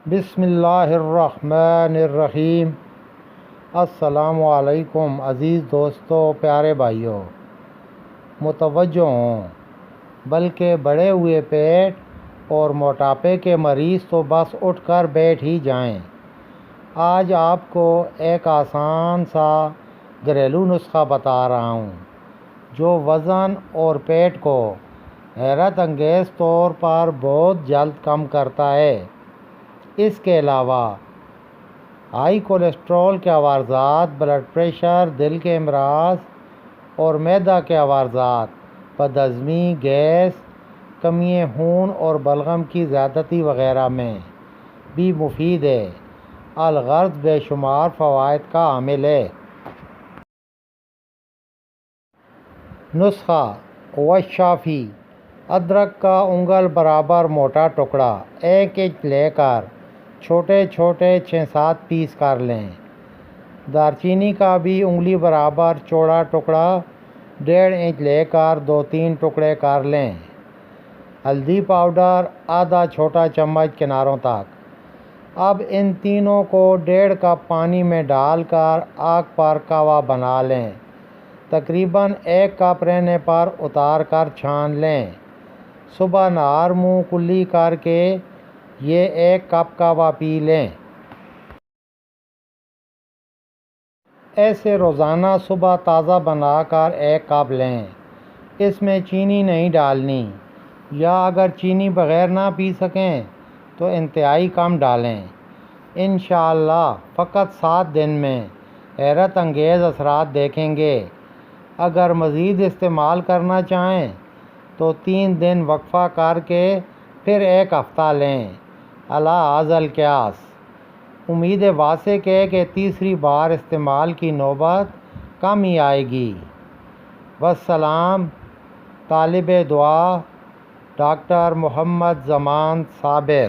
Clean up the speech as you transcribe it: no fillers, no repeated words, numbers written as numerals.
بسم اللہ الرحمن الرحیم۔ السلام علیکم عزیز دوستو، پیارے بھائیوں، متوجہ ہوں، بلکہ بڑھے ہوئے پیٹ اور موٹاپے کے مریض تو بس اٹھ کر بیٹھ ہی جائیں۔ آج آپ کو ایک آسان سا گھریلو نسخہ بتا رہا ہوں جو وزن اور پیٹ کو حیرت انگیز طور پر بہت جلد کم کرتا ہے۔ اس کے علاوہ ہائی کولیسٹرول کے عوارضات، بلڈ پریشر، دل کے امراض اور معدہ کے عوارضات، بد ہضمی، گیس، کمی خون اور بلغم کی زیادتی وغیرہ میں بھی مفید ہے۔ الغرض بے شمار فوائد کا حامل ہے۔ نسخہ والشافی: ادرک کا انگل برابر موٹا ٹکڑا 1 انچ لے کر چھوٹے چھوٹے 6-7 پیس کر لیں۔ دارچینی کا بھی انگلی برابر چوڑا ٹکڑا 1.5 انچ لے کر 2-3 ٹکڑے کر لیں۔ ہلدی پاؤڈر آدھا چھوٹا چمچ کناروں تک۔ اب ان تینوں کو 1.5 کپ پانی میں ڈال کر آگ پر کہوہ بنا لیں۔ تقریباً 1 کپ رہنے پر اتار کر چھان لیں۔ صبح نہار منہ کلی کر کے یہ 1 کپ کہوہ پی لیں۔ ایسے روزانہ صبح تازہ بنا کر 1 کپ لیں۔ اس میں چینی نہیں ڈالنی، یا اگر چینی بغیر نہ پی سکیں تو انتہائی کم ڈالیں۔ انشاءاللہ فقط 7 دن میں حیرت انگیز اثرات دیکھیں گے۔ اگر مزید استعمال کرنا چاہیں تو 3 دن وقفہ کر کے پھر 1 ہفتہ لیں۔ علی ھذا القیاس۔ امید واسق ہے کہ تیسری بار استعمال کی نوبت کم ہی آئے گی۔ والسلام، طالب دعا ڈاکٹر محمد زمان صابر۔